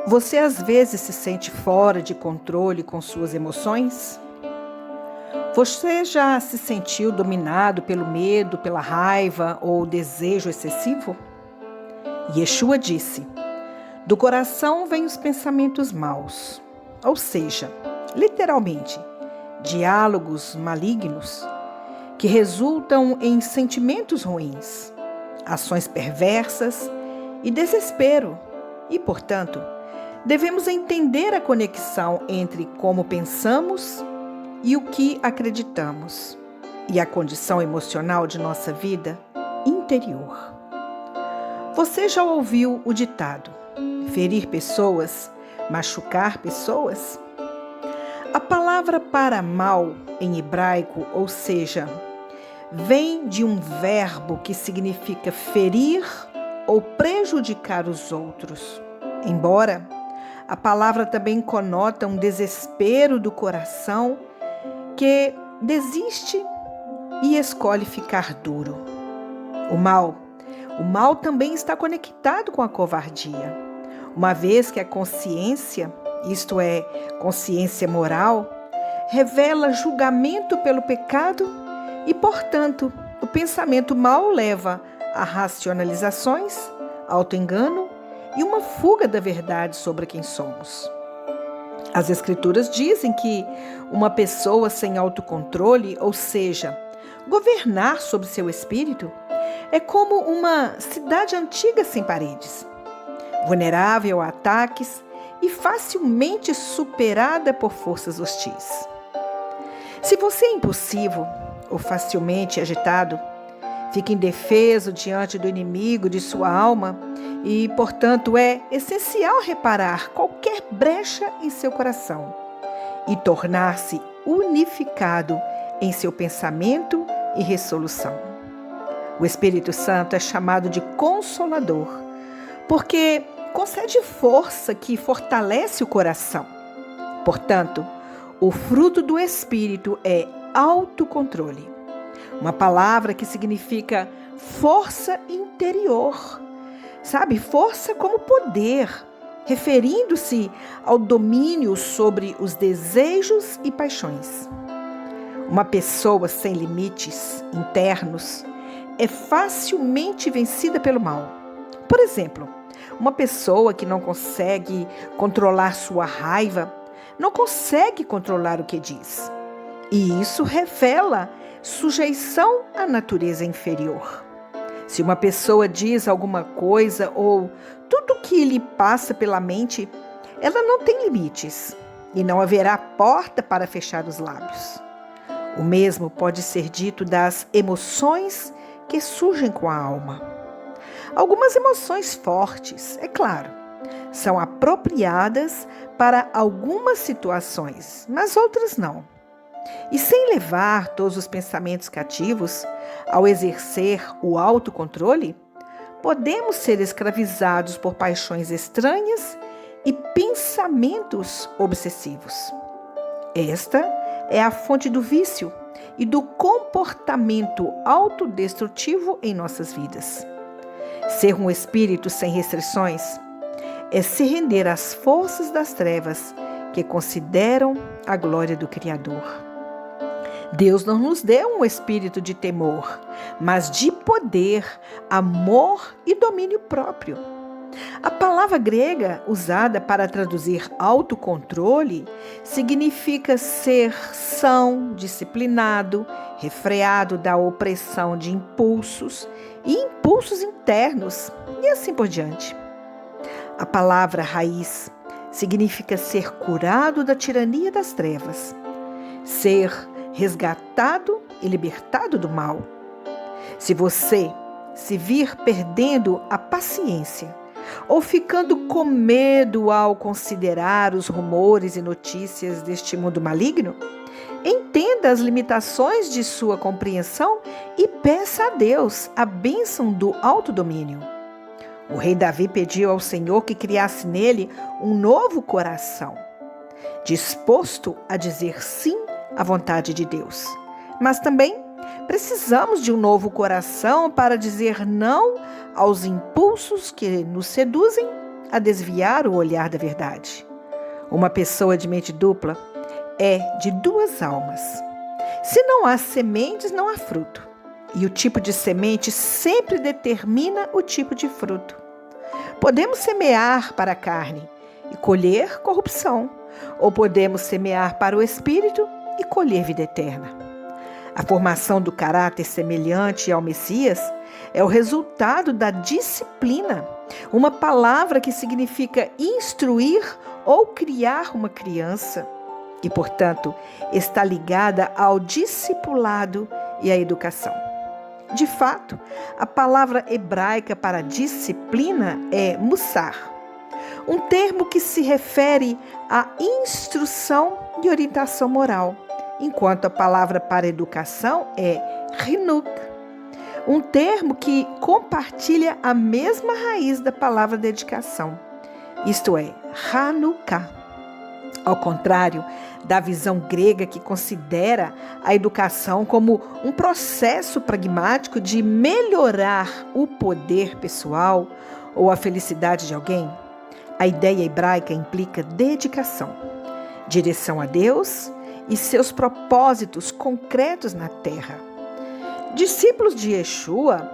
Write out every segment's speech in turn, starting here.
Você às vezes se sente fora de controle com suas emoções? Você já se sentiu dominado pelo medo, pela raiva ou desejo excessivo? Yeshua disse: do coração vêm os pensamentos maus, ou seja, literalmente, diálogos malignos que resultam em sentimentos ruins, ações perversas e desespero e, portanto, devemos entender a conexão entre como pensamos e o que acreditamos e a condição emocional de nossa vida interior. Você já ouviu o ditado: ferir pessoas, machucar pessoas? A palavra para mal em hebraico, ou seja, vem de um verbo que significa ferir ou prejudicar os outros. Embora a palavra também conota um desespero do coração que desiste e escolhe ficar duro. O mal também está conectado com a covardia, uma vez que a consciência, isto é, consciência moral, revela julgamento pelo pecado e, portanto, o pensamento mau leva a racionalizações, autoengano e uma fuga da verdade sobre quem somos. As Escrituras dizem que uma pessoa sem autocontrole, ou seja, governar sobre seu espírito, é como uma cidade antiga sem paredes, vulnerável a ataques e facilmente superada por forças hostis. Se você é impulsivo ou facilmente agitado, fica indefeso diante do inimigo de sua alma e, portanto, é essencial reparar qualquer brecha em seu coração e tornar-se unificado em seu pensamento e resolução. O Espírito Santo é chamado de Consolador, porque concede força que fortalece o coração. Portanto, o fruto do Espírito é autocontrole, uma palavra que significa força interior, sabe? Força como poder, referindo-se ao domínio sobre os desejos e paixões. Uma pessoa sem limites internos é facilmente vencida pelo mal. Por exemplo, uma pessoa que não consegue controlar sua raiva, não consegue controlar o que diz. E isso revela sujeição à natureza inferior. Se uma pessoa diz alguma coisa ou tudo que lhe passa pela mente, ela não tem limites e não haverá porta para fechar os lábios. O mesmo pode ser dito das emoções que surgem com a alma. Algumas emoções fortes, é claro, são apropriadas para algumas situações, mas outras não. E sem levar todos os pensamentos cativos, ao exercer o autocontrole, podemos ser escravizados por paixões estranhas e pensamentos obsessivos. Esta é a fonte do vício e do comportamento autodestrutivo em nossas vidas. Ser um espírito sem restrições é se render às forças das trevas que consideram a glória do Criador. Deus não nos deu um espírito de temor, mas de poder, amor e domínio próprio. A palavra grega usada para traduzir autocontrole significa ser são, disciplinado, refreado da opressão de impulsos e impulsos internos e assim por diante. A palavra raiz significa ser curado da tirania das trevas, ser resgatado e libertado do mal. Se você se vir perdendo a paciência ou ficando com medo ao considerar os rumores e notícias deste mundo maligno, entenda as limitações de sua compreensão e peça a Deus a bênção do autodomínio. O rei Davi pediu ao Senhor que criasse nele um novo coração, disposto a dizer sim à vontade de Deus. Mas também precisamos de um novo coração para dizer não aos impulsos que nos seduzem, a desviar o olhar da verdade. Uma pessoa de mente dupla é de duas almas. Se não há sementes, não há fruto. E o tipo de semente sempre determina o tipo de fruto. Podemos semear para a carne e colher corrupção, ou podemos semear para o espírito e colher vida eterna. A formação do caráter semelhante ao Messias é o resultado da disciplina, uma palavra que significa instruir ou criar uma criança e, portanto, está ligada ao discipulado e à educação. De fato, a palavra hebraica para disciplina é mussar, um termo que se refere à instrução e orientação moral, enquanto a palavra para educação é hinuk, um termo que compartilha a mesma raiz da palavra dedicação, isto é, Hanukkah. Ao contrário da visão grega que considera a educação como um processo pragmático de melhorar o poder pessoal ou a felicidade de alguém, a ideia hebraica implica dedicação, direção a Deus e seus propósitos concretos na terra. Discípulos de Yeshua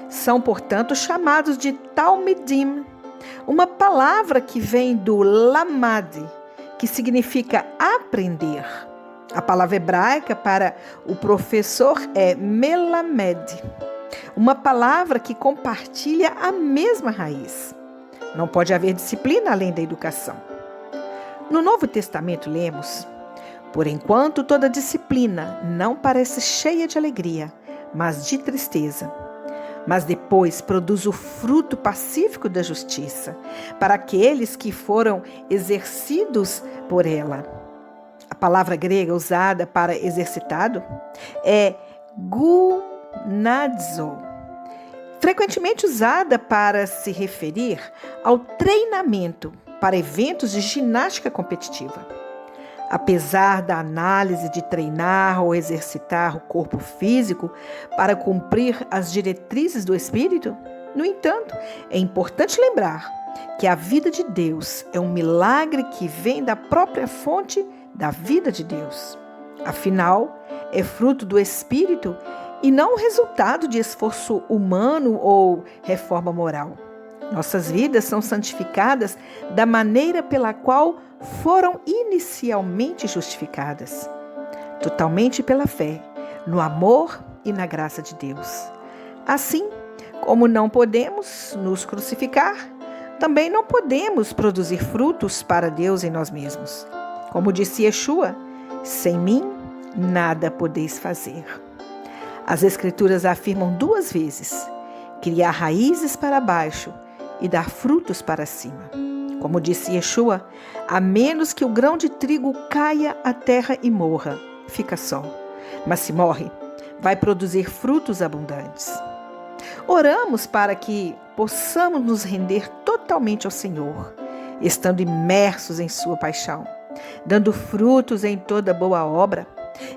são, portanto, chamados de Talmidim, uma palavra que vem do lamad, que significa aprender. A palavra hebraica para o professor é melamed, uma palavra que compartilha a mesma raiz. Não pode haver disciplina além da educação. No Novo Testamento lemos: por enquanto toda disciplina não parece cheia de alegria, mas de tristeza. Mas depois produz o fruto pacífico da justiça para aqueles que foram exercidos por ela. A palavra grega usada para exercitado é gunadzo, frequentemente usada para se referir ao treinamento para eventos de ginástica competitiva. Apesar da análise de treinar ou exercitar o corpo físico para cumprir as diretrizes do espírito, no entanto, é importante lembrar que a vida de Deus é um milagre que vem da própria fonte da vida de Deus. Afinal, é fruto do espírito e não resultado de esforço humano ou reforma moral. Nossas vidas são santificadas da maneira pela qual foram inicialmente justificadas, totalmente pela fé, no amor e na graça de Deus. Assim, como não podemos nos crucificar, também não podemos produzir frutos para Deus em nós mesmos. Como disse Yeshua, sem mim nada podeis fazer. As Escrituras afirmam duas vezes: criar raízes para baixo e dar frutos para cima. Como disse Yeshua, a menos que o grão de trigo caia à terra e morra, fica só. Mas se morre, vai produzir frutos abundantes. Oramos para que possamos nos render totalmente ao Senhor, estando imersos em sua paixão, dando frutos em toda boa obra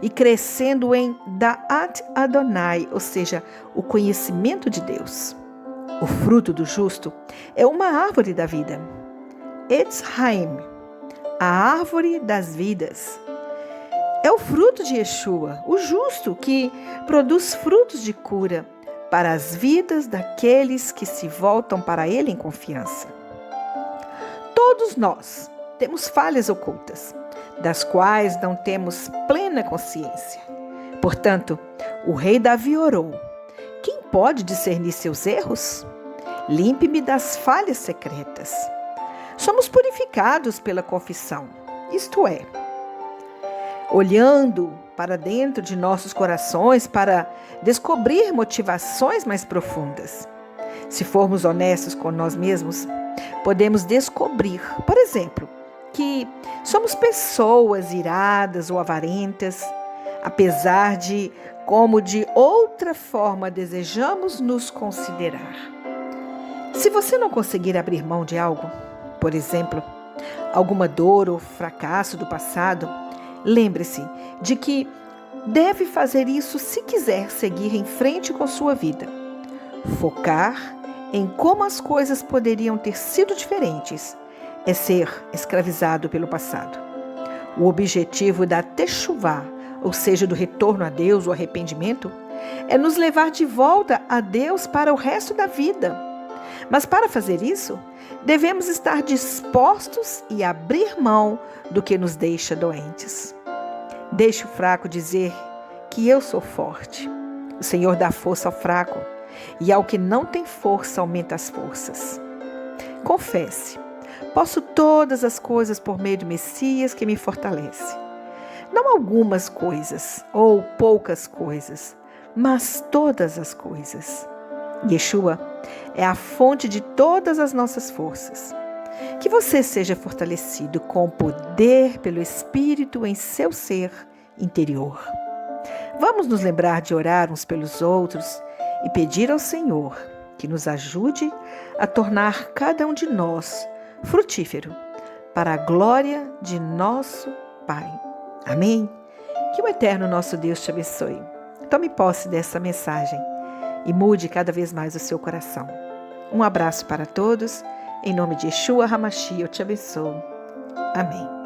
e crescendo em Da'at Adonai, ou seja, o conhecimento de Deus. O fruto do justo é uma árvore da vida. Etz Haim, a árvore das vidas. É o fruto de Yeshua, o justo, que produz frutos de cura para as vidas daqueles que se voltam para ele em confiança. Todos nós temos falhas ocultas, das quais não temos plena consciência. Portanto, o rei Davi orou: quem pode discernir seus erros? Limpe-me das falhas secretas. Somos purificados pela confissão, isto é, olhando para dentro de nossos corações para descobrir motivações mais profundas. Se formos honestos com nós mesmos, podemos descobrir, por exemplo, que somos pessoas iradas ou avarentas, apesar de, como de outra forma, desejamos nos considerar. Se você não conseguir abrir mão de algo, por exemplo, alguma dor ou fracasso do passado, lembre-se de que deve fazer isso se quiser seguir em frente com sua vida. Focar em como as coisas poderiam ter sido diferentes é ser escravizado pelo passado. O objetivo da Teshuvá, ou seja, do retorno a Deus, o arrependimento, é nos levar de volta a Deus para o resto da vida. Mas para fazer isso, devemos estar dispostos e abrir mão do que nos deixa doentes. Deixe o fraco dizer que eu sou forte. O Senhor dá força ao fraco, e ao que não tem força aumenta as forças. Confesse: posso todas as coisas por meio do Messias que me fortalece. Não algumas coisas ou poucas coisas, mas todas as coisas. Yeshua é a fonte de todas as nossas forças. Que você seja fortalecido com poder pelo Espírito em seu ser interior. Vamos nos lembrar de orar uns pelos outros e pedir ao Senhor que nos ajude a tornar cada um de nós frutífero para a glória de nosso Pai. Amém? Que o eterno nosso Deus te abençoe. Tome posse dessa mensagem e mude cada vez mais o seu coração. Um abraço para todos. Em nome de Yeshua HaMashiach, eu te abençoo. Amém.